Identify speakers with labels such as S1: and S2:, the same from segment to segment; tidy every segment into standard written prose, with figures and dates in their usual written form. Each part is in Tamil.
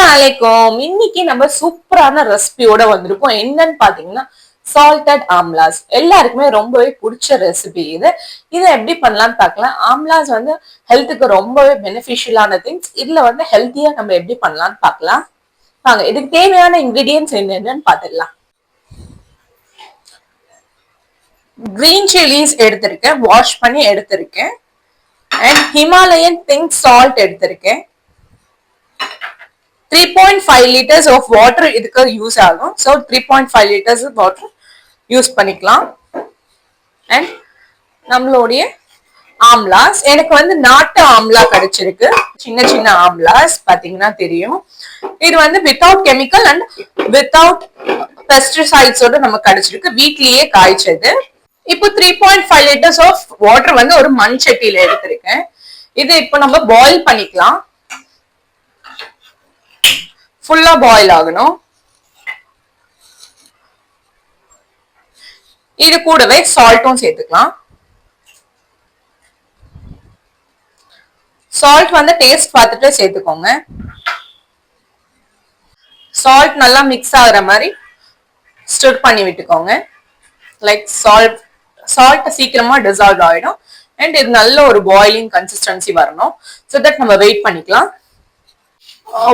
S1: அஸ்ஸலாமு அலைக்கும். இன்னைக்கு நம்ம சூப்பரான ரெசிபியோட வந்திருக்கோம். என்னன்னு பாத்தீங்கன்னா சால்டட் ஆம்லாஸ். எல்லாருக்குமே ரொம்பவே பிடிச்ச ரெசிபி இது. இதை எப்படி பண்ணலாம்னு பார்க்கலாம். ஆம்லாஸ் வந்து ஹெல்த்துக்கு ரொம்பவே பெனிஃபிஷியலான திங்ஸ். இதுல வந்து ஹெல்த்தியா நம்ம எப்படி பண்ணலாம்னு பார்க்கலாம். வாங்க இதுக்கு தேவையான இன்கிரீடியன்ஸ் என்னென்னு பார்த்துடலாம். கிரீன் சில்லிஸ் எடுத்திருக்கேன், வாஷ் பண்ணி எடுத்திருக்கேன். அண்ட் ஹிமாலயன் பிங்க் சால்ட் எடுத்திருக்கேன். 3.5 liters of water இதுக்கு யூஸ் ஆகும். ஸோ 3.5 liters வாட்டர் யூஸ் பண்ணிக்கலாம். அண்ட் நம்மளுடைய ஆம்லாஸ் எனக்கு வந்து நாட்டு ஆம்லா கிடைச்சிருக்கு. சின்ன சின்ன ஆம்லாஸ் பாத்தீங்கன்னா தெரியும். இது வந்து வித்தவுட் கெமிக்கல் அண்ட் வித்தவுட் பெஸ்டிசைட்ஸோட நம்ம கிடைச்சிருக்கு, வீட்லயே காய்ச்சது. இப்போ 3.5 liters ஆஃப் வாட்டர் வந்து ஒரு மண் சட்டியில எடுத்திருக்கேன். இது இப்போ நம்ம பாயில் பண்ணிக்கலாம். ஃபுல்லா பாயில் ஆகணும். இது கூடவே சால்ட்டும் சேர்த்துக்கலாம். சால்ட் வந்து டேஸ்ட் பார்த்துட்டு சேர்த்துக்கோங்க. சால்ட் நல்லா மிக்ஸ் ஆகுற மாதிரி ஸ்டிர் பண்ணி விட்டுக்கோங்க. லைக் சால்ட் சீக்கிரமா டிசால்வ் ஆயிடும். அண்ட் இது நல்ல ஒரு பாயிலிங் கன்சிஸ்டன்சி வரணும். ஸோ தட் நம்ம வெயிட் பண்ணிக்கலாம்.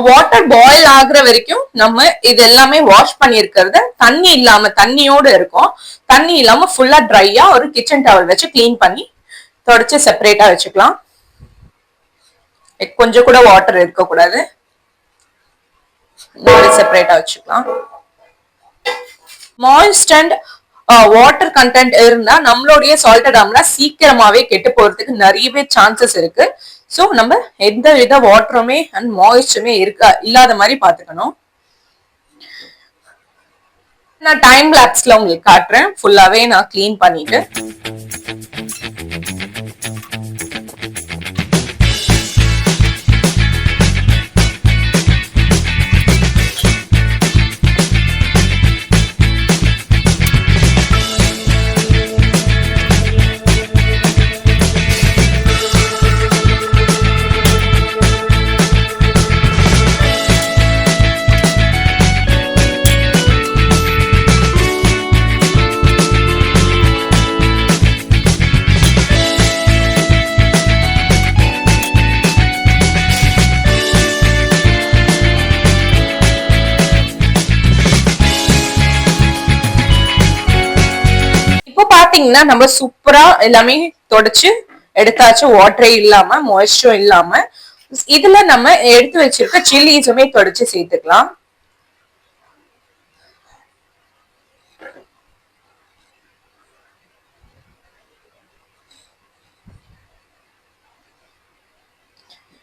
S1: வாட்டர் பாயில் ஆகுற வரைக்கும் நம்ம இது எல்லாமே வாஷ் பண்ணிருக்கிறத தண்ணி இல்லாம தண்ணியோட இருக்கும். தண்ணி இல்லாம ஃபுல்லா ட்ரையா ஒரு கிச்சன் டவல் வச்சு கிளீன் பண்ணி தொடச்சு செப்பரேட்டா வச்சுக்கலாம். கொஞ்சம் கூட வாட்டர் இருக்கக்கூடாது, செப்பரேட்டா வச்சுக்கலாம். மாய்ஸ்ட் அண்ட் வாட்டர் கண்டென்ட் இருந்தா நம்மளுடைய சால்டட் ஆம்லா சீக்கிரமாவே கெட்டு போறதுக்கு நிறையவே சான்சஸ் இருக்கு. சோ நம்ம எந்த வித வாட்டருமே அண்ட் மாய்ஸ்டுமே இல்லாத மாதிரி பாத்துக்கணும். நான் டைம் லாப்ஸ்ல உங்களுக்கு காட்டுறேன். ஃபுல்லாவே நான் கிளீன் பண்ணிட்டு பாத்தீங்கன்னா நம்ம சூப்பரா எல்லாமே தொடச்சு எடுத்தாச்சு. வாட்டரே இல்லாம மாய்ஸ்டரும் இல்லாம. இதுல நம்ம எடுத்து வச்சிருக்க சில்லிஸுமே தொடச்சு சேர்த்துக்கலாம்.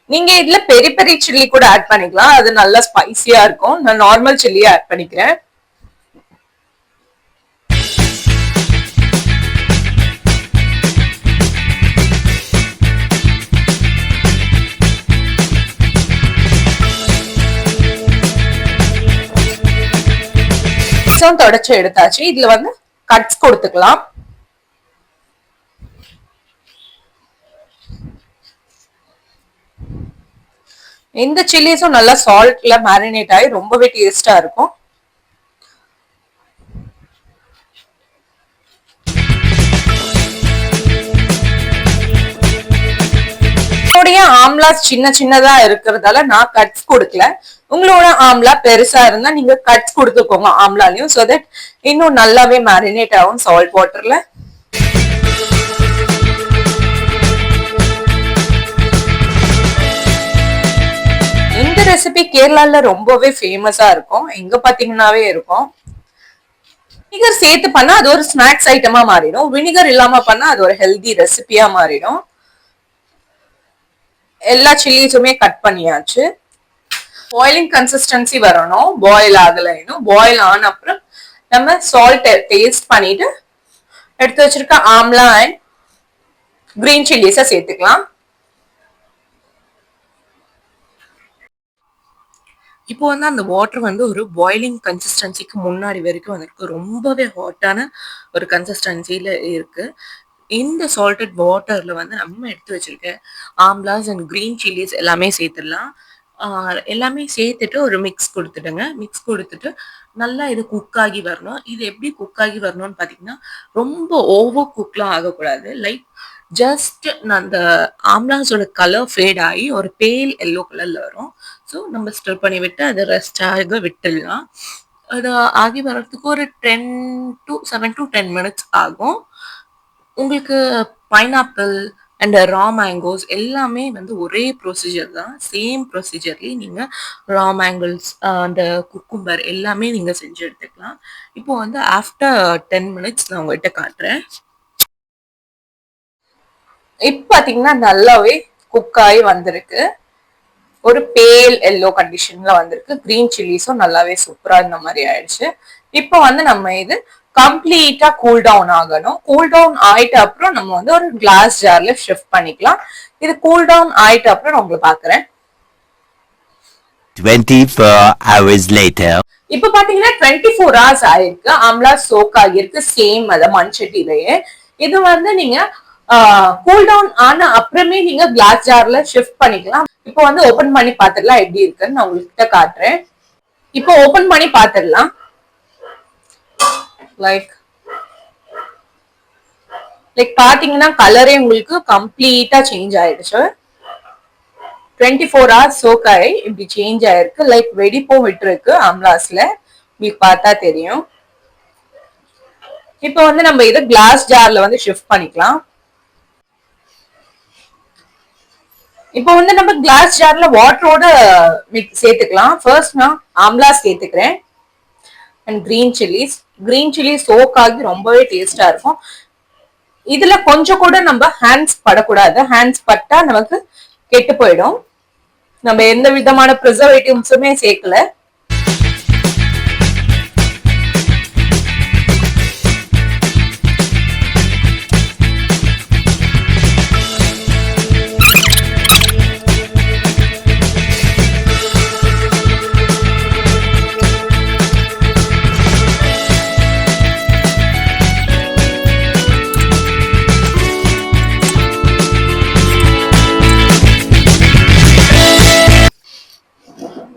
S1: நீங்க இதுல பெரிய பெரிய சில்லி கூட ஆட் பண்ணிக்கலாம், அது நல்லா ஸ்பைசியா இருக்கும். நான் நார்மல் சில்லியை ஆட் பண்ணிக்கிறேன். தொடச்சு எடுத்தாச்சு. இதுல வந்து கட்ஸ் கொடுத்துக்கலாம். இந்த சில்லிஸும் நல்லா சால்ட்ல மேரினேட் ஆகி ரொம்பவே டேஸ்டா இருக்கும். ஆம்லாஸ் சின்ன சின்னதா இருக்கிறதால நான் கட்ஸ் கொடுக்கல. உங்களோட ஆம்லா பெருசா இருந்தா நீங்க கட்ஸ் கொடுத்துக்கோங்க ஆம்லாலையும். சோ தட் இன்னும் நல்லாவே மேரினேட் ஆகும் சால்ட் வாட்டர்ல. இந்த ரெசிபி கேரளால ரொம்பவே ஃபேமஸா இருக்கும். எங்க பாத்தீங்கன்னாவே இருக்கும். வினிகர் சேர்த்து பண்ணா அது ஒரு ஸ்நாக்ஸ் ஐட்டமா மாறிடும். வினிகர் இல்லாம பண்ணா அது ஒரு ஹெல்தி ரெசிபியா மாறிடும். எல்லா சில்லிஸுமே கட் பண்ணியாச்சு. பாயிலிங் கன்சிஸ்டன்சி வரணும். பாயில் ஆகல இன்னும். பாயில் ஆன அப்புறம் நம்ம சால்ட் டேஸ்ட் பண்ணிட்டு எடுத்து வச்சிருக்க ஆம்லா அண்ட் கிரீன் சில்லிஸை சேர்த்துக்கலாம். இப்போ வந்து அந்த வாட்டர் வந்து ஒரு பாயிலிங் கன்சிஸ்டன்சிக்கு முன்னாடி வரைக்கும் வந்துருக்கு. ரொம்பவே ஹாட்டான ஒரு கன்சிஸ்டன்சில இருக்கு. இந்த சால்டட் வாட்டர்ல வந்து நம்ம எடுத்து வச்சிருக்க ஆம்லாஸ் அண்ட் கிரீன் சில்லிஸ் எல்லாமே சேர்த்துடலாம். எல்லாமே சேர்த்துட்டு ஒரு மிக்ஸ் குடுத்துடுங்க. மிக்ஸ் குடுத்துட்டு நல்லா இது குக் ஆகி வரணும். இது எப்படி குக் ஆகி வரணும்னு பார்த்தீங்கன்னா, ரொம்ப ஓவர் குக்லாம் ஆகக்கூடாது. லைக் ஜஸ்ட் அந்த ஆம்லாஸோட கலர் ஃபேட் ஆகி ஒரு பேல் எல்லோ கலர்ல வரும். ஸோ நம்ம ஸ்டிர் பண்ணி விட்டு அத ரெஸ்ட் ஆக விட்டுடலாம். அது ஆகி வரதுக்கு ஒரு 10 to 7 to 10 மினிட்ஸ் ஆகும். உங்களுக்கு பைனாப்பிள் அண்ட் ரா மேங்கோஸ் எல்லாமே வந்து ஒரே ப்ரொசீஜர் தான். சேம் ப்ரொசீஜர்லேயே நீங்கள் ரா மேங்கோஸ் அந்த குக்கும்பர் எல்லாமே நீங்கள் செஞ்சு எடுத்துக்கலாம். இப்போ வந்து ஆஃப்டர் 10 மினிட்ஸ் நான் உங்கள்கிட்ட காட்டுறேன். இப்போ பார்த்தீங்கன்னா நல்லாவே குக் ஆகி வந்திருக்கு. ஒரு பேல் எல்லோ கண்டிஷன்ல வந்திருக்கு. கிரீன் சில்லிஸும் நல்லாவே சூப்பரா இந்த மாதிரி ஆயிடுச்சு. இப்போ வந்து நம்ம இது கம்ப்ளீட்டா கூல் டவுன் ஆகணும். கூல் டவுன் ஆயிட்ட அப்புறம் நம்ம வந்து ஒரு கிளாஸ் ஜார்ல ஷிஃப்ட் பண்ணிக்கலாம். இது கூல் டவுன் ஆயிட்ட அப்புறம் நான் உங்களுக்கு பாக்குறேன்.
S2: 24 hours later.
S1: இப்ப பாத்தீங்கன்னா 24 hours ஆயிருக்கு. ஆம்லா சோக் ஆகிருக்கு. சேம் அத மண் சட்டிலேயே. இது வந்து நீங்க கூல் டவுன் ஆன அப்புறமே நீங்க கிளாஸ் ஜார்ல ஷிஃப்ட் பண்ணிக்கலாம். இப்போ வந்து ஓபன் பண்ணி பாத்துடலாம் எப்படி இருக்குன்னு நான் உங்ககிட்ட காட்டுறேன். இப்போ ஓபன் பண்ணி பாத்துடலாம். லைக் பாத்தீங்கன்னா கலரே உங்களுக்கு கம்ப்ளீட்டா சேஞ்ச் ஆயிடுச்சு. 24 hours சோக் ஆகி இப்படி சேஞ்ச் ஆயிருக்கு. லைக் வெடிப்பும் விட்டுருக்கு ஆம்லாஸ்ல. உங்களுக்கு பார்த்தா தெரியும். இப்போ வந்து நம்ம இதை கிளாஸ் ஜார்ல வந்து ஷிஃப்ட் பண்ணிக்கலாம். இப்போ வந்து நம்ம கிளாஸ் ஜார்ல வாட்டரோட சேர்த்துக்கலாம். ஃபர்ஸ்ட் நான் ஆம்லா சேர்த்துக்கிறேன் அண்ட் கிரீன் சில்லி சோக் ஆகி ரொம்பவே டேஸ்டா இருக்கும். இதுல கொஞ்சம் கூட நம்ம ஹேண்ட்ஸ் படக்கூடாது. ஹேண்ட்ஸ் பட்டா நமக்கு கெட்டு போயிடும். நம்ம எந்த விதமான ப்ரிசர்வேட்டிவ்ஸுமே சேர்க்கல.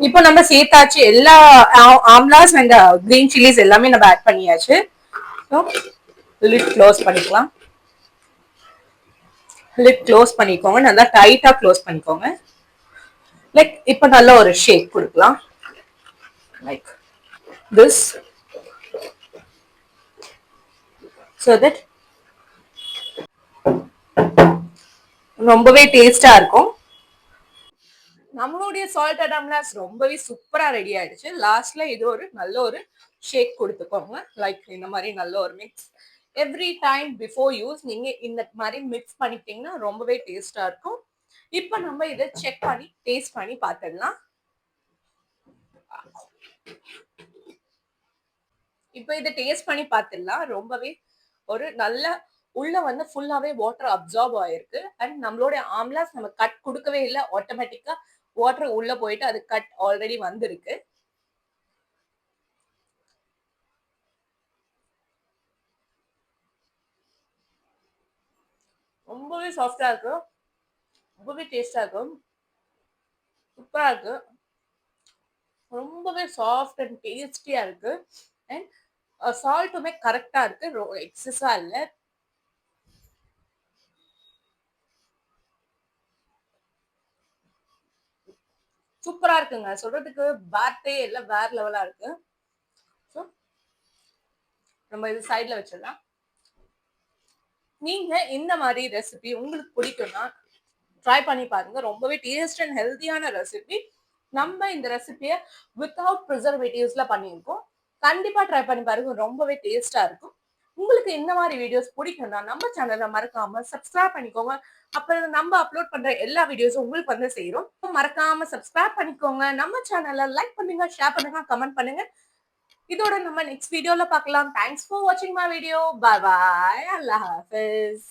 S1: இப்போ நம்ம சேர்த்தாச்சு எல்லா ஆம்லாஸ் அண்ட் கிரீன் சில்லிஸ் எல்லாமே நம்ம ஆட் பண்ணியாச்சு. லிட் க்ளோஸ் பண்ணிக்கலாம். லிட் க்ளோஸ் பண்ணிக்கோங்க. நல்லா டைட்டா க்ளோஸ் பண்ணிக்கோங்க. லைக் இப்போ நல்ல ஒரு ஷேக் கொடுக்கலாம். லைக் திஸ் so that ரொம்பவே டேஸ்டா இருக்கும். நம்மளுடைய சால்ட் ஆம்லாஸ் ரொம்பவே சூப்பரா ரெடி ஆயிடுச்சு. லாஸ்ட்ல இது ஒரு நல்ல ஒரு ஷேக் கொடுத்துக்கோங்க. லைக் இந்த மாதிரி நல்ல ஒரு mix. Every time before use நீங்க இந்த மாதிரி மிக்ஸ் பண்ணிட்டீங்கன்னா ரொம்பவே டேஸ்டா இருக்கும். இப்போ நம்ம இதை செக் பண்ணி டேஸ்ட் பண்ணி பார்த்துடலாம். இப்போ இதை டேஸ்ட் பண்ணி பார்த்துடலாம். ரொம்பவே ஒரு நல்ல உள்ள வந்து ஃபுல்லாவே வாட்டர் அப்சார்ப் ஆயிருக்கு. அண்ட் நம்மளோட ஆம்லாஸ் நம்ம கட் கொடுக்கவே இல்லை. ஆட்டோமேட்டிக்கா வாட்டர் உள்ள போயிட்டு அது கட் ஆல்ரெடி வந்திருக்கு. ரொம்பவே சாஃப்டா இருக்கு. ரொம்பவே டேஸ்டா இருக்கும். சூப்பரா இருக்கு. ரொம்பவே சாஃப்ட் அண்ட் டேஸ்டியா இருக்கு. அண்ட் சால்ட்டுமே கரெக்டா இருக்கு. எக்ஸஸா இல்லை. சூப்பரா இருக்குங்க. சொல்றதுக்கு வார்த்தை எல்லாம் வேற லெவலா இருக்கு. நம்ம இது சைட்ல வச்சிடலாம். நீங்க இந்த மாதிரி ரெசிபி உங்களுக்கு பிடிக்கும்னா ட்ரை பண்ணி பாருங்க. ரொம்பவே டேஸ்ட் அண்ட் ஹெல்த்தியான ரெசிபி. நம்ம இந்த ரெசிபியை வித்தவுட் ப்ரிசர்வேட்டிவ்ஸ்ல பண்ணியிருக்கோம். கண்டிப்பா ட்ரை பண்ணி பாருங்க. ரொம்பவே டேஸ்டா இருக்கும். உங்களுக்கு இந்த மாதிரி வீடியோஸ் பிடிக்கும்னா நம்ம சேனலை மறக்காம சப்ஸ்கிரைப் பண்ணிக்கோங்க. அப்புறம் நம்ம அப்லோட் பண்ற எல்லா வீடியோஸும் உங்களுக்கு வந்து சேரும். மறக்காம சப்ஸ்கிரைப் பண்ணிக்கோங்க. நம்ம சேனலை லைக் பண்ணுங்க, ஷேர் பண்ணுங்க, கமெண்ட் பண்ணுங்க. இதோட நம்ம நெக்ஸ்ட் வீடியோல பார்க்கலாம். தேங்க்ஸ் ஃபார் வாட்சிங் மை வீடியோ. Bye bye. அல்லாஹ் ஹாஃபிஸ்.